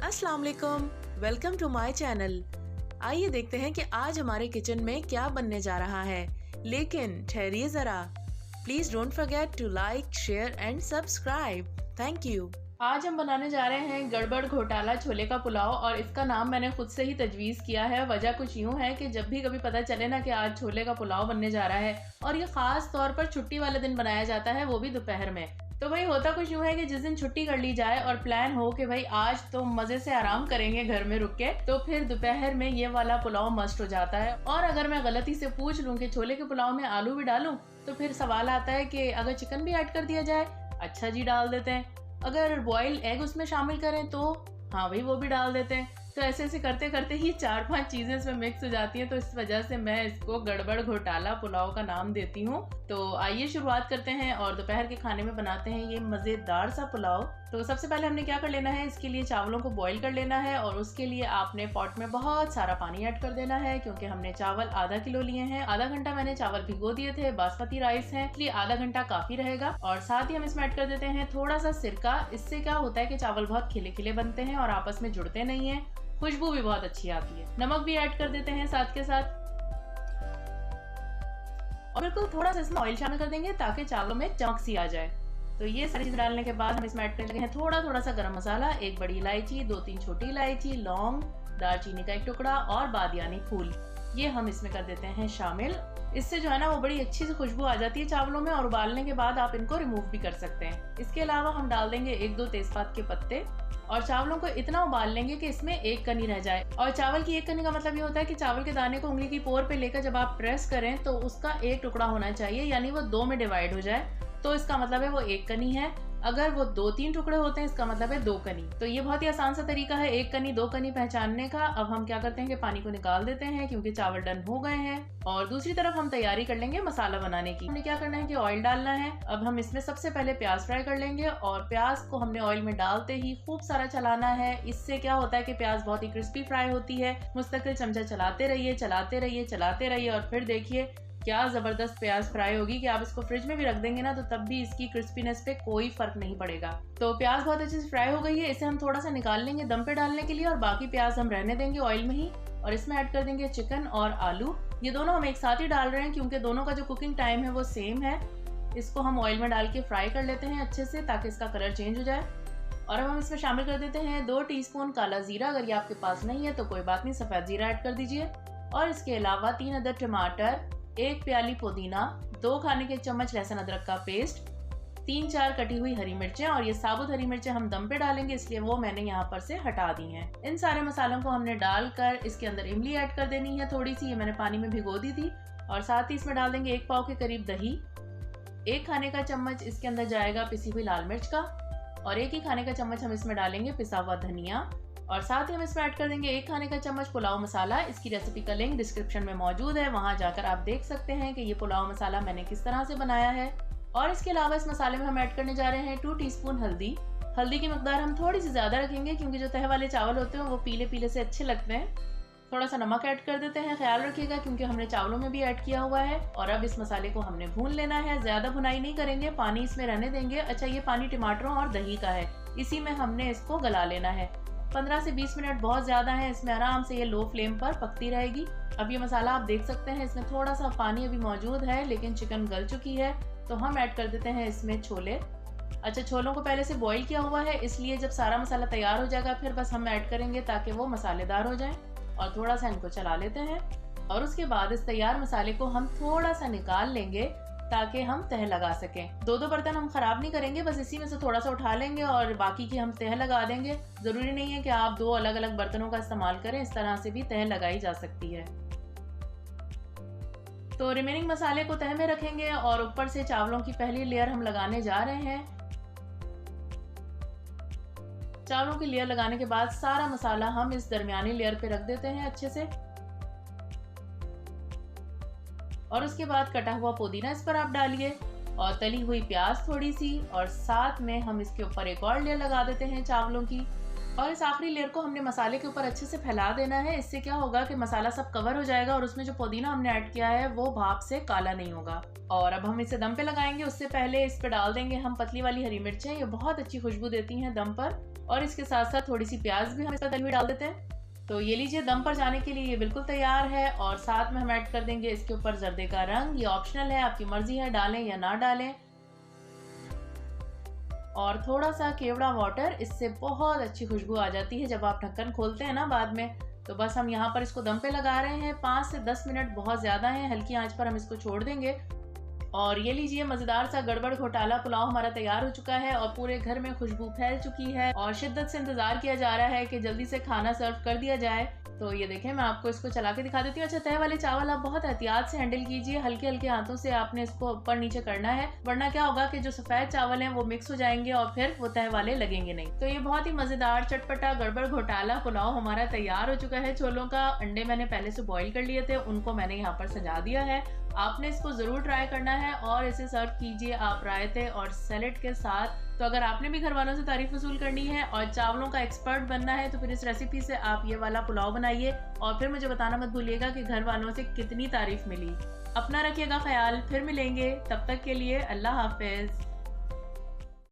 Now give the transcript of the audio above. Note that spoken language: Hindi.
अस्सलाम वालेकुम, वेलकम टू माय चैनल। आइए देखते हैं कि आज हमारे किचन में क्या बनने जा रहा है। लेकिन ठहरिए ज़रा, please don't forget to like, share and subscribe. Thank you. आज हम बनाने जा रहे हैं गड़बड़ घोटाला छोले का पुलाव, और इसका नाम मैंने खुद से ही तजवीज़ किया है। वजह कुछ यूँ है कि जब भी कभी पता चले ना कि आज छोले का पुलाव बनने जा रहा है, और ये ख़ास तौर पर छुट्टी वाले दिन बनाया जाता है, वो भी दोपहर में, तो भाई होता कुछ यूँ है कि जिस दिन छुट्टी कर ली जाए और प्लान हो कि भाई आज तो मजे से आराम करेंगे घर में रुक के, तो फिर दोपहर में ये वाला पुलाव मस्ट हो जाता है। और अगर मैं गलती से पूछ लूँ कि छोले के पुलाव में आलू भी डालूं, तो फिर सवाल आता है कि अगर चिकन भी ऐड कर दिया जाए, अच्छा जी डाल देते हैं। अगर बॉइल्ड एग उसमें शामिल करें तो हाँ भाई वो भी डाल देते हैं। तो ऐसे ऐसे करते करते ही 4-5 चीजें इसमें मिक्स हो जाती हैं, तो इस वजह से मैं इसको गड़बड़ घोटाला पुलाव का नाम देती हूँ। तो आइए शुरुआत करते हैं और दोपहर के खाने में बनाते हैं ये मजेदार सा पुलाव। तो सबसे पहले हमने क्या कर लेना है, इसके लिए चावलों को बॉईल कर लेना है, और उसके लिए आपने पॉट में बहुत सारा पानी ऐड कर देना है। क्योंकि हमने चावल आधा किलो लिए हैं, आधा घंटा मैंने चावल भिगो दिए थे, बासमती राइस है, इसलिए आधा घंटा काफी रहेगा। और साथ ही हम इसमें ऐड कर देते हैं थोड़ा सा सिरका। इससे क्या होता है कि चावल बहुत खिले खिले बनते हैं और आपस में जुड़ते नहीं है, खुशबू भी बहुत अच्छी आती है। नमक भी ऐड कर देते हैं साथ के साथ, और बिल्कुल थोड़ा सा इसमें ऑयल शामिल कर देंगे ताकि चावलों में चमक सी आ जाए। तो ये सारी चीज डालने के बाद हम इसमें ऐड कर लेंगे हैं थोड़ा सा गरम मसाला, 1 बड़ी इलायची, 2-3 छोटी इलायची, लौंग, दालचीनी का 1 टुकड़ा और बादियानी फूल, ये हम इसमें कर देते हैं शामिल। इससे जो है ना वो बड़ी अच्छी सी खुशबू आ जाती है चावलों में, और उबालने के बाद आप इनको रिमूव भी कर सकते हैं। इसके अलावा हम डाल देंगे 1-2 तेजपात के पत्ते, और चावलों को इतना उबाल लेंगे कि इसमें 1 कनी रह जाए। और चावल की 1 कनी का मतलब ये होता है कि चावल के दाने को उंगली की पोर पे लेकर जब आप प्रेस करें तो उसका 1 टुकड़ा होना चाहिए, यानी वो 2 में डिवाइड हो जाए, तो इसका मतलब है वो 1 कनी है। अगर वो 2-3 टुकड़े होते हैं, इसका मतलब है 2 कनी। तो ये बहुत ही आसान सा तरीका है 1 कनी 2 कनी पहचानने का। अब हम क्या करते हैं कि पानी को निकाल देते हैं, क्योंकि चावल डन हो गए हैं। और दूसरी तरफ हम तैयारी कर लेंगे मसाला बनाने की। हमने क्या करना है कि ऑयल डालना है। अब हम इसमें सबसे पहले प्याज फ्राई कर लेंगे, और प्याज को हमने ऑयल में डालते ही खूब सारा चलाना है। इससे क्या होता है कि प्याज बहुत ही क्रिस्पी फ्राई होती है। मुस्तकिल चमचा चलाते रहिए चलाते रहिए चलाते रहिए, और फिर देखिए क्या जबरदस्त प्याज फ्राई होगी कि आप इसको फ्रिज में भी रख देंगे ना तो तब भी इसकी क्रिस्पीनेस पे कोई फर्क नहीं पड़ेगा। तो प्याज बहुत अच्छे से फ्राई हो गई है, इसे हम थोड़ा सा निकाल लेंगे दम पे डालने के लिए, और बाकी प्याज हम रहने देंगे ऑयल में ही। और इसमें ऐड कर देंगे चिकन और आलू। ये दोनों हम एक साथ ही डाल रहे हैं क्योंकि दोनों का जो कुकिंग टाइम है वो सेम है। इसको हम ऑयल में डाल के फ्राई कर लेते हैं अच्छे से, ताकि इसका कलर चेंज हो जाए। और अब हम इसमें शामिल कर देते हैं 2 टीस्पून काला जीरा। अगर ये आपके पास नहीं है तो कोई बात नहीं, सफेद जीरा ऐड कर दीजिए। और इसके अलावा 3 अदद टमाटर, 1 प्याली पुदीना, 2 खाने के चम्मच लहसुन अदरक का पेस्ट, 3-4 कटी हुई हरी मिर्चें। और ये साबुत हरी मिर्चें हम दम पे डालेंगे, इसलिए वो मैंने यहाँ पर से हटा दी हैं। इन सारे मसालों को हमने डालकर इसके अंदर इमली ऐड कर देनी है थोड़ी सी, ये मैंने पानी में भिगो दी थी। और साथ ही इसमें डाल देंगे 1 पाव के करीब दही, 1 खाने का चम्मच इसके अंदर जाएगा पिसी हुई लाल मिर्च का, और 1 ही खाने का चम्मच हम इसमें डालेंगे पिसा हुआ धनिया। और साथ ही हम इसमें ऐड कर देंगे 1 खाने का चम्मच पुलाव मसाला। इसकी रेसिपी का लिंक डिस्क्रिप्शन में मौजूद है, वहां जाकर आप देख सकते हैं कि ये पुलाव मसाला मैंने किस तरह से बनाया है। और इसके अलावा इस मसाले में हम ऐड करने जा रहे हैं 2 टीस्पून हल्दी। हल्दी की मकदार हम थोड़ी सी ज्यादा रखेंगे, क्योंकि जो तह वाले चावल होते हैं वो पीले पीले से अच्छे लगते हैं। थोड़ा सा नमक ऐड कर देते हैं, ख्याल रखिएगा क्योंकि हमने चावलों में भी ऐड किया हुआ है। और अब इस मसाले को हमने भून लेना है, ज्यादा भुनाई नहीं करेंगे, पानी इसमें रहने देंगे। अच्छा, ये पानी टमाटरों और दही का है, इसी में हमने इसको गला लेना है। 15 से 20 मिनट बहुत ज्यादा है, इसमें आराम से ये लो फ्लेम पर पकती रहेगी। अब ये मसाला आप देख सकते हैं इसमें थोड़ा सा पानी अभी मौजूद है, लेकिन चिकन गल चुकी है। तो हम ऐड कर देते हैं इसमें छोले। अच्छा, छोलों को पहले से बॉईल किया हुआ है, इसलिए जब सारा मसाला तैयार हो जाएगा फिर बस हम ऐड करेंगे ताकि वो मसालेदार हो जाए। और थोड़ा सा इनको चला लेते हैं, और उसके बाद इस तैयार मसाले को हम थोड़ा सा निकाल लेंगे ताकि हम तह लगा सकें। 2-2 बर्तन हम खराब नहीं करेंगे, बस इसी में से थोड़ा सा उठा लेंगे और बाकी की हम तह लगा देंगे। जरूरी नहीं है कि आप 2 अलग अलग बर्तनों का इस्तेमाल करें, इस तरह से भी तह लगाई जा सकती है। तो रिमेनिंग मसाले को तह में रखेंगे, और ऊपर से चावलों की पहली लेयर हम लगाने जा रहे हैं। चावलों की लेयर लगाने के बाद सारा मसाला हम इस दरमियानी लेयर पे रख देते हैं अच्छे से, और उसके बाद कटा हुआ पुदीना इस पर आप डालिए, और तली हुई प्याज थोड़ी सी, और साथ में हम इसके ऊपर एक और लेयर लगा देते हैं चावलों की। और इस आखिरी लेयर को हमने मसाले के ऊपर अच्छे से फैला देना है। इससे क्या होगा कि मसाला सब कवर हो जाएगा और उसमें जो पुदीना हमने ऐड किया है वो भाप से काला नहीं होगा। और अब हम इसे दम पे लगाएंगे। उससे पहले इस पे डाल देंगे हम पतली वाली हरी मिर्चें, ये बहुत अच्छी खुशबू देती हैं दम पर। और इसके साथ साथ थोड़ी सी प्याज भी हम इस पर तली हुई डाल देते हैं। तो ये लीजिए, दम पर जाने के लिए ये बिल्कुल तैयार है। और साथ में हम ऐड कर देंगे इसके ऊपर जर्दे का रंग। ये ऑप्शनल है, आपकी मर्जी है डालें या ना डालें। और थोड़ा सा केवड़ा वाटर, इससे बहुत अच्छी खुशबू आ जाती है जब आप ढक्कन खोलते हैं ना बाद में। तो बस हम यहाँ पर इसको दम पे लगा रहे हैं। 5 से 10 मिनट बहुत ज़्यादा है, हल्की आंच पर हम इसको छोड़ देंगे। और ये लीजिए, मज़ेदार सा गड़बड़ घोटाला पुलाव हमारा तैयार हो चुका है और पूरे घर में खुशबू फैल चुकी है और शिद्दत से इंतज़ार किया जा रहा है कि जल्दी से खाना सर्व कर दिया जाए। तो ये देखें, मैं आपको इसको चला के दिखा देती हूँ। अच्छा, तय वाले चावल आप बहुत एहतियात से हैंडल कीजिए, हल्के हल्के हाथों से आपने इसको ऊपर नीचे करना है, वरना क्या होगा कि जो सफ़ेद चावल हैं वो मिक्स हो जाएंगे और फिर वो तय वाले लगेंगे नहीं। तो ये बहुत ही मज़ेदार चटपटा गड़बड़ घोटाला पुलाव हमारा तैयार हो चुका है। छोलों का अंडे मैंने पहले से बॉईल कर लिए थे, उनको मैंने यहाँ पर सजा दिया है। आपने इसको ज़रूर ट्राई करना है और इसे सर्व कीजिए आप रायते और सैलेड के साथ। तो अगर आपने भी घर वालों से तारीफ वसूल करनी है और चावलों का एक्सपर्ट बनना है तो फिर इस रेसिपी से आप ये वाला पुलाव बनाइए और फिर मुझे बताना मत भूलिएगा कि घर वालों से कितनी तारीफ मिली। अपना रखिएगा ख्याल, फिर मिलेंगे, तब तक के लिए अल्लाह हाफिज।